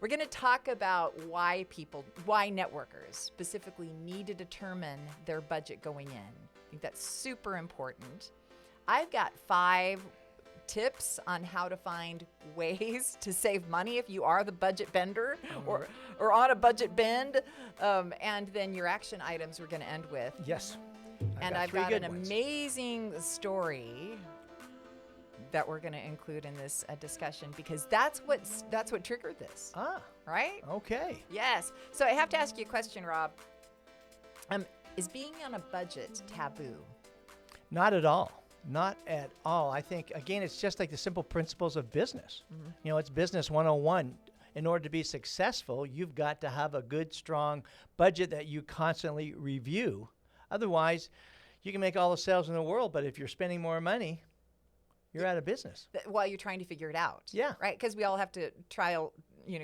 We're going to talk about why networkers specifically need to determine their budget going in. I think that's super important. I've got 5 tips on how to find ways to save money if you are the budget bender or on a budget bend. And then your action items we're going to end with. Yes. I've got an amazing story that we're going to include in this discussion because that's what triggered this. Right? Okay. Yes. So I have to ask you a question, Rob. Is being on a budget taboo? Not at all. Not at all. I think, again, it's just like the simple principles of business. Mm-hmm. It's business 101. In order to be successful, you've got to have a good, strong budget that you constantly review. Otherwise, you can make all the sales in the world, but if you're spending more money, you're out of business. While you're trying to figure it out. Yeah. Right? Because we all have to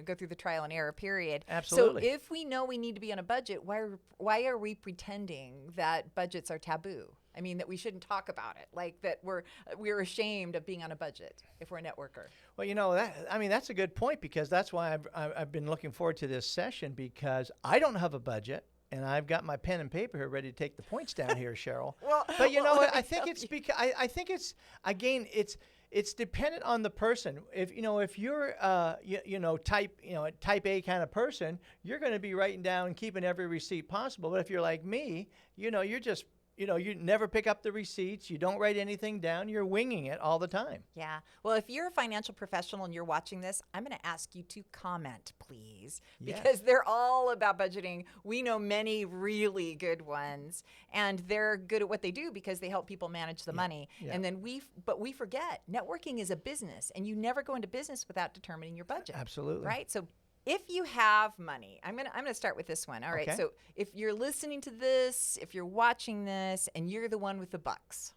go through the trial and error period. Absolutely. So if we know we need to be on a budget, why are we pretending that budgets are taboo? I mean, that we shouldn't talk about it, like that we're ashamed of being on a budget if we're a networker. Well, that's a good point because that's why I've been looking forward to this session because I don't have a budget. And I've got my pen and paper here ready to take the points down here, Sheryl. But I think it's because I think it's again it's dependent on the person. If you're type A kind of person, you're going to be writing down and keeping every receipt possible. But if you're like me, you're just you never pick up the receipts. You don't write anything down. You're winging it all the time. Yeah. Well, if you're a financial professional and you're watching this, I'm going to ask you to comment, please, because they're all about budgeting. We know many really good ones, and they're good at what they do because they help people manage the money. Yeah. And then we forget networking is a business, and you never go into business without determining your budget. Absolutely. Right? So if you have money, I'm gonna start with this one. All right. So if you're listening to this, if you're watching this, and you're the one with the bucks,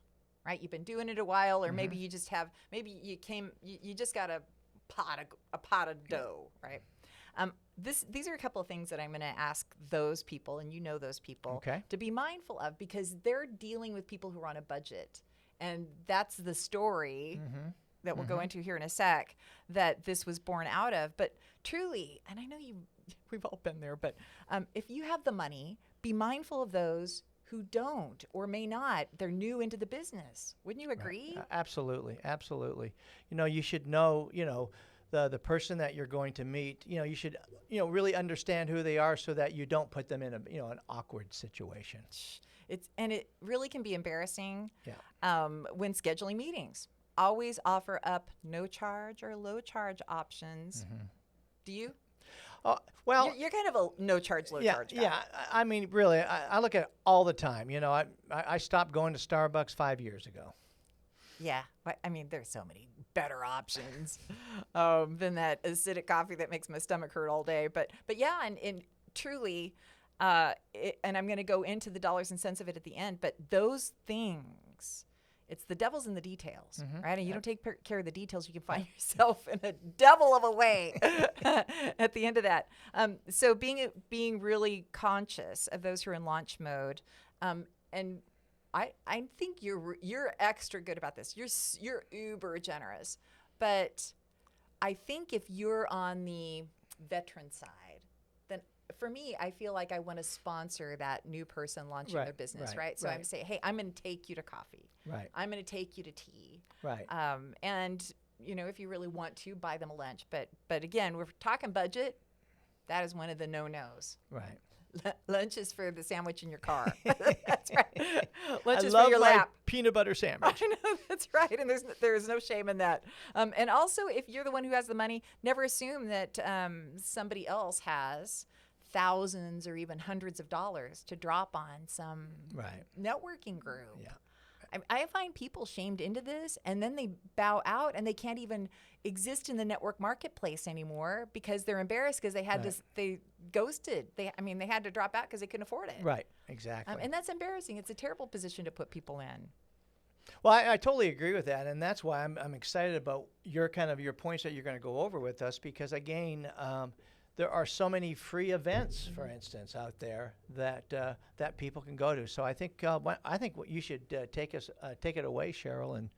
right? You've been doing it a while, or maybe you just got a pot of dough, right? These are a couple of things that I'm going to ask those people, and those people, to be mindful of because they're dealing with people who are on a budget, and that's the story. That we'll go into here in a sec, that this was born out of. But truly, and I know we've all been there, but if you have the money, be mindful of those who don't or may not. They're new into the business. Wouldn't you agree? Right. Absolutely. You should know, the person that you're going to meet. You should, really understand who they are so that you don't put them in an awkward situation. It really can be embarrassing when scheduling meetings. Always offer up no charge or low charge options. Do you? Well, you're kind of a no charge, low charge guy. Yeah, I mean, really, I look at it all the time. I stopped going to Starbucks 5 years ago. Yeah, I mean, there's so many better options than that acidic coffee that makes my stomach hurt all day. But yeah, and truly, and I'm going to go into the dollars and cents of it at the end. But those things. It's the devil's in the details, right? And you don't take care of the details, you can find yourself in a devil of a way at the end of that. So being really conscious of those who are in launch mode, and I think you're extra good about this. You're uber generous, but I think if you're on the veteran side, then for me, I feel like I want to sponsor that new person launching their business, right? So I'm saying, hey, I'm going to take you to coffee. Right. I'm going to take you to tea. Right. And, if you really want to, buy them a lunch. But again, we're talking budget. That is one of the no-nos. Right. Lunch is for the sandwich in your car. That's right. Lunch is for your lap. Peanut butter sandwich. I know, that's right. And there's no shame in that. And also, if you're the one who has the money, never assume that somebody else has thousands or even hundreds of dollars to drop on some networking group. Yeah. I find people shamed into this, and then they bow out, and they can't even exist in the network marketplace anymore because they're embarrassed because they had they ghosted. They had to drop out because they couldn't afford it. Right, exactly. And that's embarrassing. It's a terrible position to put people in. Well, I totally agree with that, and that's why I'm excited about your points that you're going to go over with us because, again, there are so many free events, for instance, out there that people can go to. So I think what you should take it away, Sheryl, and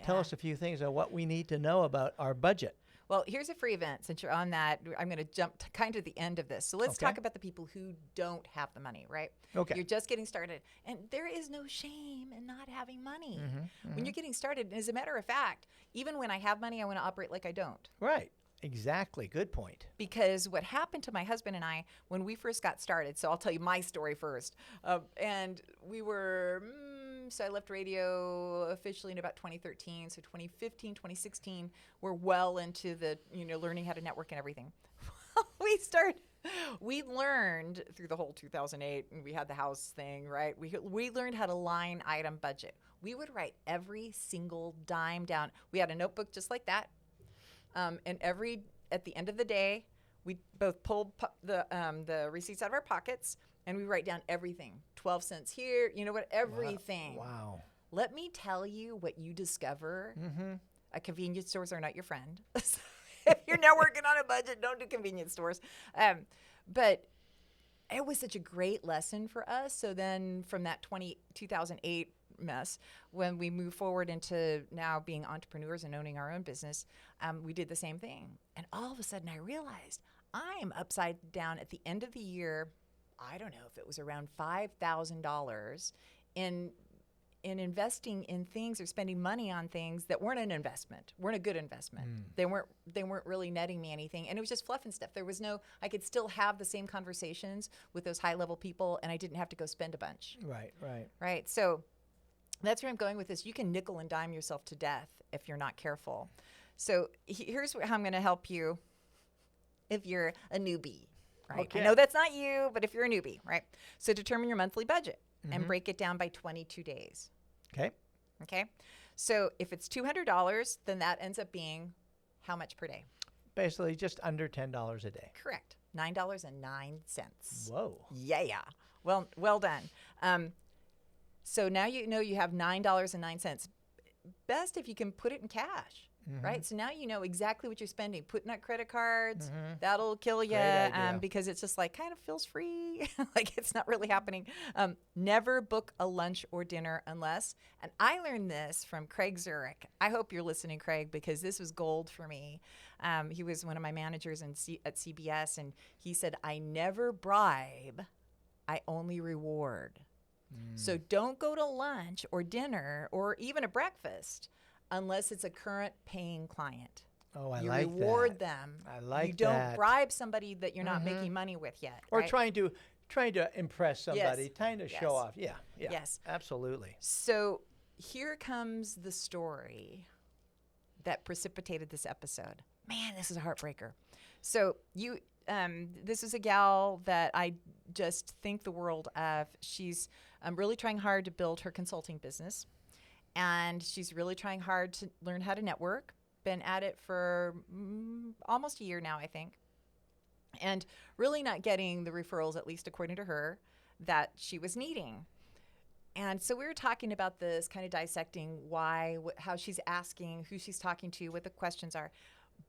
tell us a few things on what we need to know about our budget. Well, here's a free event. Since you're on that, I'm going to jump to kind of the end of this. So let's Okay. talk about the people who don't have the money, right? Okay. You're just getting started. And there is no shame in not having money. When you're getting started, and as a matter of fact, even when I have money, I want to operate like I don't. Right. Exactly. Good point. Because what happened to my husband and I when we first got started, so I'll tell you my story first. And we were, so I left radio officially in about 2013. So 2015, 2016, we're well into the, learning how to network and everything. We learned through the whole 2008, and we had the house thing, right? We learned how to line item budget. We would write every single dime down. We had a notebook just like that. And at the end of the day, we both pulled the receipts out of our pockets, and we write down everything. 12 cents here, everything. Wow. Let me tell you what you discover. Convenience stores are not your friend. If you're not working on a budget, don't do convenience stores. But it was such a great lesson for us. So then from that 2008 mess, when we move forward into now being entrepreneurs and owning our own business, we did the same thing. And all of a sudden I realized I'm upside down at the end of the year. I don't know if it was around $5,000 in investing in things or spending money on things that weren't an investment, weren't a good investment. They weren't really netting me anything. And it was just fluff and stuff. I could still have the same conversations with those high level people, and I didn't have to go spend a bunch. Right. So that's where I'm going with this. You can nickel and dime yourself to death if you're not careful. So here's how I'm going to help you if you're a newbie, right? Okay. I know that's not you, but if you're a newbie, right? So determine your monthly budget and break it down by 22 days. Okay. So if it's $200, then that ends up being how much per day? Basically, just under $10 a day. Correct. $9.09. Whoa. Yeah. Well done. So now you know you have $9.09. Best if you can put it in cash, right? So now you know exactly what you're spending. Putting out credit cards, that'll kill you because it's just like kind of feels free, like it's not really happening. Never book a lunch or dinner unless, and I learned this from Craig Zurich. I hope you're listening, Craig, because this was gold for me. He was one of my managers at CBS, and he said, I never bribe, I only reward. So don't go to lunch or dinner or even a breakfast unless it's a current paying client. Oh, I you like that. You reward them. I like that. You don't bribe somebody that you're not making money with yet. Or right? trying to impress somebody, Yes. trying to show off. Yeah. Yes. Absolutely. So here comes the story that precipitated this episode. Man, this is a heartbreaker. So this is a gal that I just think the world of. She's really trying hard to build her consulting business, and she's really trying hard to learn how to network. Been at it for almost a year now, I think, and really not getting the referrals, at least according to her, that she was needing. And so we were talking about this, kind of dissecting why, how she's asking, who she's talking to, what the questions are.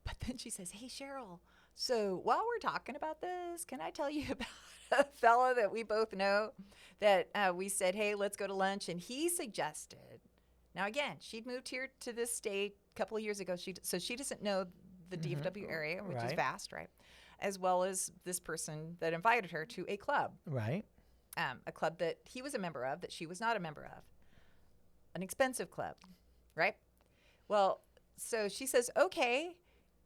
But then she says, hey, Sheryl, so while we're talking about this, can I tell you about a fella that we both know that we said, hey, let's go to lunch. And he suggested, now again, she'd moved here to this state a couple of years ago. So she doesn't know the DFW area, which is vast, right? As well as this person that invited her to a club. Right. A club that he was a member of, that she was not a member of. An expensive club, right? Well, so she says, okay.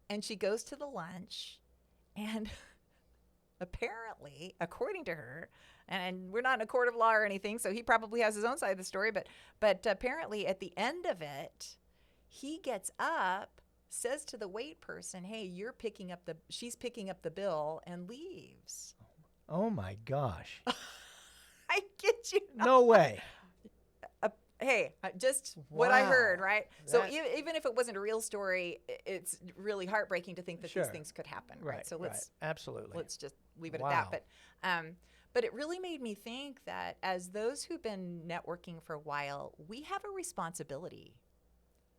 And she goes to the lunch, and apparently, according to her, and we're not in a court of law or anything, so he probably has his own side of the story, but apparently at the end of it, he gets up, says to the wait person, hey, she's picking up the bill, and leaves. Oh my gosh. I get you. No way. Hey, just what I heard, right? So That- even if it wasn't a real story, it's really heartbreaking to think that Sure. these things could happen, right? So absolutely. let's just leave it Wow. at that. But it really made me think that as those who've been networking for a while, we have a responsibility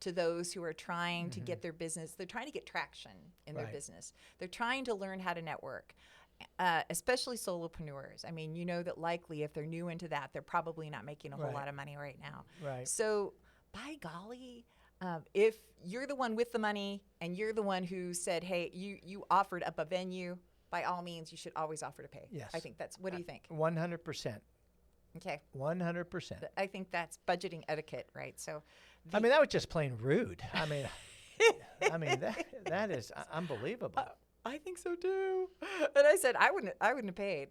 to those who are trying to get their business. They're trying to get traction in their Right. business. They're trying to learn how to network. Especially solopreneurs. I mean, you know that likely if they're new into that, they're probably not making a whole Right. lot of money right now. Right. So, by golly, if you're the one with the money and you're the one who said, hey, you offered up a venue, by all means, you should always offer to pay. Yes. I think that's, what do you think? 100%. Okay. 100%. I think that's budgeting etiquette, right? So, I mean, that was just plain rude. I mean, that is unbelievable. I think so too. And I said I wouldn't have paid.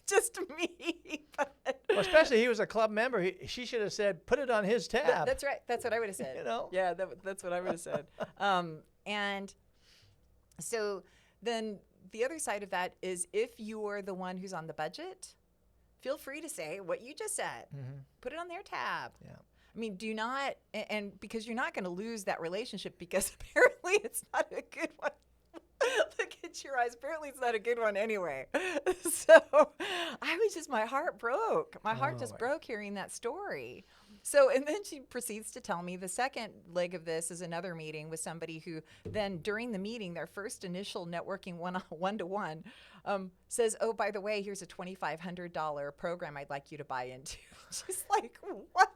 Just me. But Well, especially he was a club member. She should have said, put it on his tab. that's right. That's what I would have said. You know? Yeah, that's what I would have said. And so then the other side of that is, if you're the one who's on the budget, feel free to say what you just said. Mm-hmm. Put it on their tab. Yeah. I mean, do not, and because you're not going to lose that relationship, because apparently it's not a good one. Look at your eyes. Apparently it's not a good one anyway. So my heart broke. My heart just broke hearing that story. So, and then she proceeds to tell me the second leg of this is another meeting with somebody who then during the meeting, their first initial networking one-to-one, says, oh, by the way, here's a $2,500 program I'd like you to buy into. She's like, what?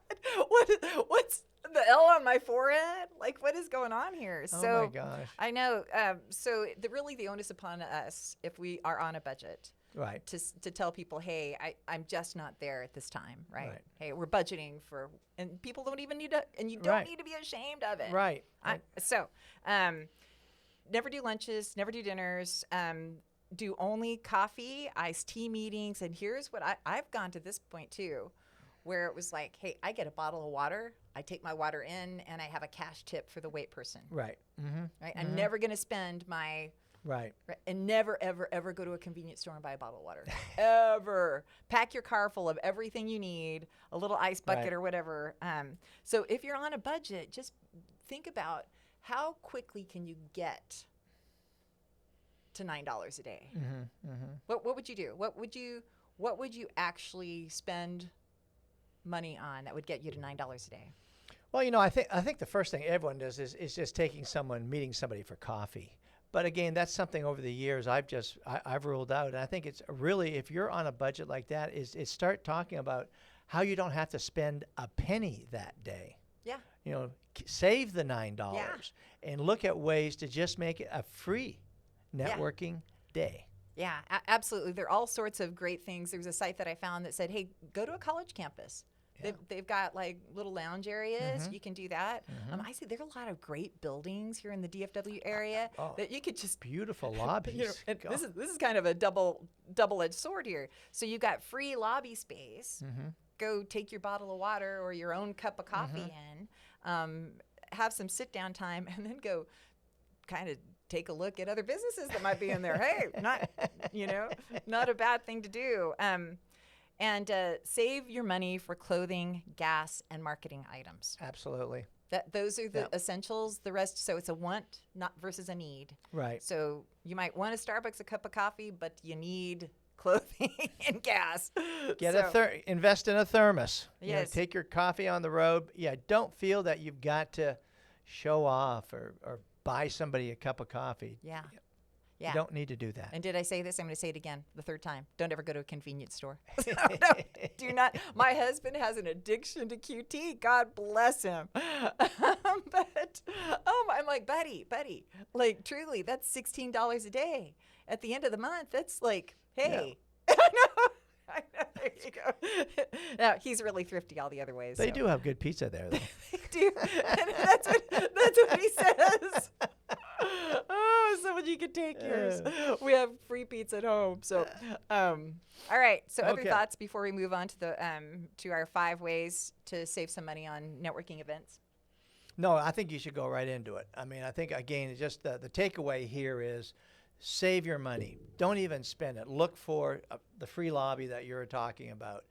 What's the L on my forehead? Like, what is going on here? Oh So my gosh. I know. So really the onus upon us, if we are on a budget, Right. to tell people, hey, I'm just not there at this time, right? Right. Hey, we're budgeting for, and people don't even need to, and you don't Right. need to be ashamed of it. Right. So, never do lunches, never do dinners, do only coffee, iced tea meetings. And here's what I've gone to this point too, where it was like, hey, I get a bottle of water, I take my water in, and I have a cash tip for the wait person. Right. Mm-hmm. Right? I'm never going to spend my Right. and never, ever, ever go to a convenience store and buy a bottle of water. Ever. Pack your car full of everything you need, a little ice bucket Right. or whatever. So if you're on a budget, just think about how quickly can you get to $9 a day. Mm-hmm. Mm-hmm. What would you do? What would you actually spend money on that would get you to $9 a day? Well, I think the first thing everyone does is just meeting somebody for coffee. But again, that's something over the years I've ruled out. And I think it's really, if you're on a budget like that, is start talking about how you don't have to spend a penny that day. Yeah. Save the $9 and look at ways to just make it a free networking day. Yeah, absolutely. There are all sorts of great things. There was a site that I found that said, hey, go to a college campus. Yeah. They've got like little lounge areas. Mm-hmm. You can do that. I see there are a lot of great buildings here in the DFW area that you could just beautiful lobbies. and this is kind of a double-edged sword here. So you got free lobby space. Mm-hmm. Go take your bottle of water or your own cup of coffee in. Have some sit-down time, and then go kind of take a look at other businesses that might be in there. Hey, not a bad thing to do. And save your money for clothing, gas, and marketing items. Absolutely. Those are the essentials. The rest, so it's a want, not versus a need. Right. So you might want a Starbucks, a cup of coffee, but you need clothing and gas. Invest in a thermos. Yes. Take your coffee on the road. Yeah. Don't feel that you've got to show off or buy somebody a cup of coffee. Yeah. You don't need to do that. And did I say this? I'm going to say it again the third time. Don't ever go to a convenience store. No, do not. My husband has an addiction to QT. God bless him. But I'm like, buddy, like truly, that's $16 a day. At the end of the month, that's like, hey, I know. There you go. Now he's really thrifty all the other ways. They do have good pizza there, though. They do. And that's what he says. Oh, someone you can take yours. We have free pizza at home. So, all right. So, other thoughts before we move on to our 5 ways to save some money on networking events? No, I think you should go right into it. I mean, I think, again, just the takeaway here is save your money. Don't even spend it. Look for the free lobby that you're talking about.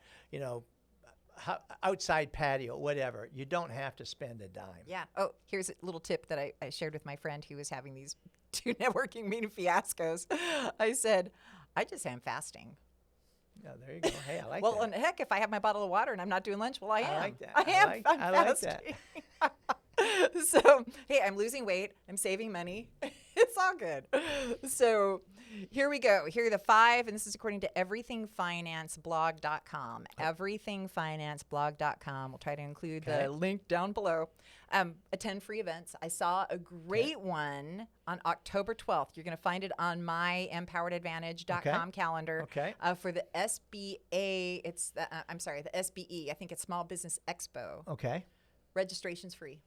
Outside patio, whatever. You don't have to spend a dime. Yeah. Oh, here's a little tip that I shared with my friend who was having these 2 networking meeting fiascos. I said, I just am fasting. Yeah, there you go. Hey, I like well, that. Well, and heck, if I have my bottle of water and I'm not doing lunch, well, I am. I like that. I'm I like fasting. So, hey, I'm losing weight. I'm saving money. It's all good. So here we go. Here are the 5, and this is according to everythingfinanceblog.com. Everythingfinanceblog.com. We'll try to include the link down below. Attend free events. I saw a great one on October 12th. You're going to find it on my empoweredadvantage.com calendar. For the SBA, it's the SBE. I think it's Small Business Expo. Okay. Registration's free.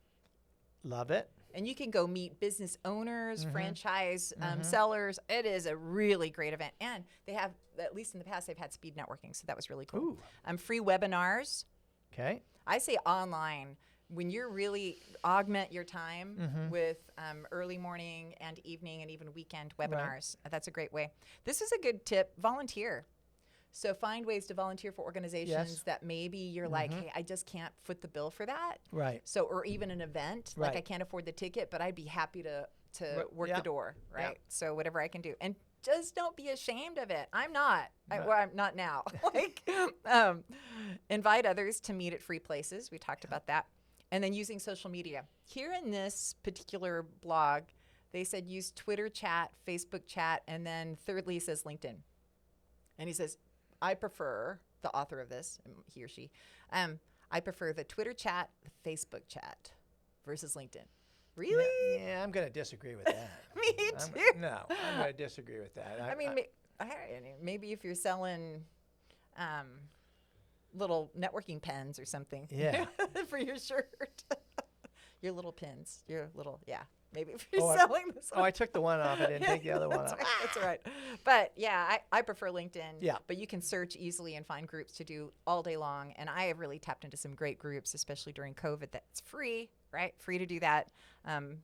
Love it. And you can go meet business owners, franchise sellers. It is a really great event. And they have, at least in the past, they've had speed networking. So that was really cool. Free webinars. Okay. I say online. When you're really augment your time with early morning and evening and even weekend webinars, that's a great way. This is a good tip. Volunteer. So find ways to volunteer for organizations that maybe you're like, hey, I just can't foot the bill for that. Right. So, or even an event, like I can't afford the ticket, but I'd be happy to work the door, right? So whatever I can do. And just don't be ashamed of it. I'm not. I'm not now. Invite others to meet at free places. We talked about that. And then using social media. Here in this particular blog, they said use Twitter chat, Facebook chat, and then thirdly says LinkedIn. And he says, I prefer, the author of this, he or she, I prefer the Twitter chat, the Facebook chat versus LinkedIn. Really? Yeah, I'm going to disagree with that. Me too. I'm going to disagree with that. I mean, maybe if you're selling little networking pens or something. Yeah. For your shirt. Your little pins. Your little, maybe if you're selling this one. I took the one off. I didn't take the other one off. That's right. But yeah, I prefer LinkedIn. Yeah. But you can search easily and find groups to do all day long. And I have really tapped into some great groups, especially during COVID, that's free, right? Free to do that.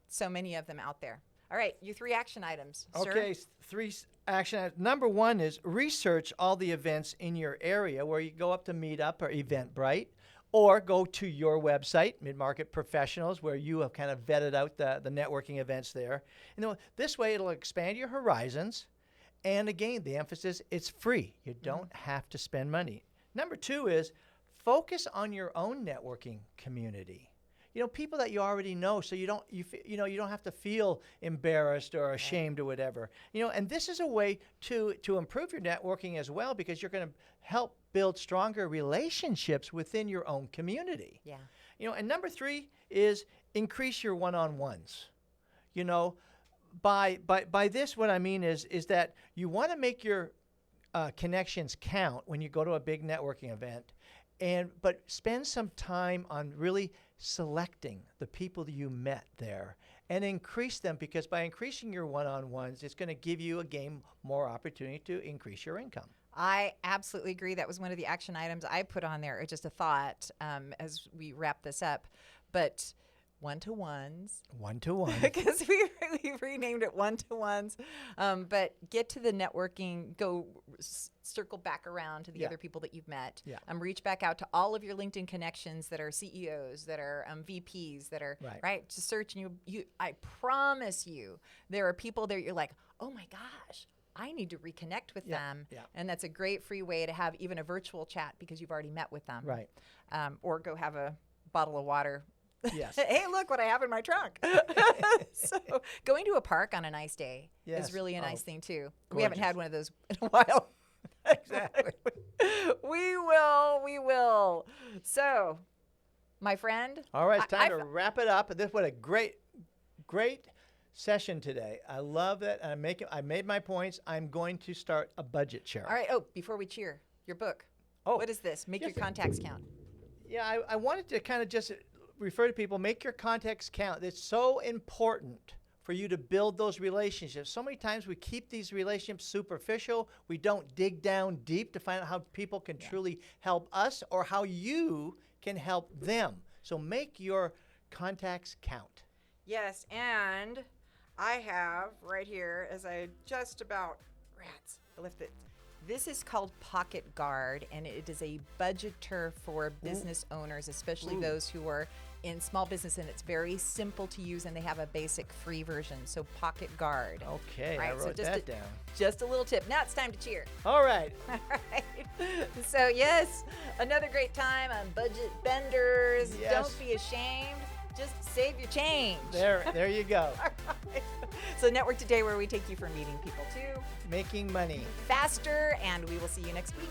So many of them out there. All right, your 3 action items, Okay, sir. 3 action items. Number 1 is research all the events in your area where you go up to Meetup or Eventbrite, or go to your website, Mid-Market Professionals, where you have kind of vetted out the networking events there. And this way, it'll expand your horizons. And again, the emphasis, it's free. You don't have to spend money. Number 2 is focus on your own networking community. People that you already know, so you don't have to feel embarrassed or ashamed or whatever. And this is a way to improve your networking as well, because you're going to help build stronger relationships within your own community. Yeah. And number 3 is increase your one-on-ones. By this, what I mean is that you want to make your connections count when you go to a big networking event, but spend some time on really selecting the people that you met there and increase them, because by increasing your one-on-ones, it's going to give you, again, more opportunity to increase your income. I absolutely agree. That was one of the action items I put on there. Just a thought as we wrap this up. But one-to-ones. One-to-one. Because we renamed it one-to-ones. But get to the networking, go circle back around to the other people that you've met. Yeah. Reach back out to all of your LinkedIn connections that are CEOs, that are VPs, that are, right? To search, and I promise you, there are people there you're like, oh my gosh, I need to reconnect with them. Yeah. And that's a great free way to have even a virtual chat because you've already met with them. Right. Or go have a bottle of water. Yes. Hey, look what I have in my trunk. So going to a park on a nice day is really a nice thing too. Gorgeous. We haven't had one of those in a while. Exactly. We will. So, my friend. All right, it's time to wrap it up. What a great session today. I love it. I made my points. I'm going to start a budget, Sheryl. All right. Oh, before we cheer, your book. Oh. What is this? Make your contacts count. Yeah, I wanted to kind of just refer to people, make your contacts count. It's so important for you to build those relationships. So many times we keep these relationships superficial. We don't dig down deep to find out how people can truly help us or how you can help them. So make your contacts count. Yes, and I have right here, as I just about, I left it. This is called Pocket Guard, and it is a budgeter for business owners, especially those who are in small business, and it's very simple to use, and they have a basic free version. So Pocket Guard. Okay, right? I wrote that down. Just a little tip. Now it's time to cheer. All right. All right. So yes, another great time on Budget Benders. Yes. Don't be ashamed. Just save your change. There you go. So Network Today, where we take you from meeting people to Making money. faster, and we will see you next week.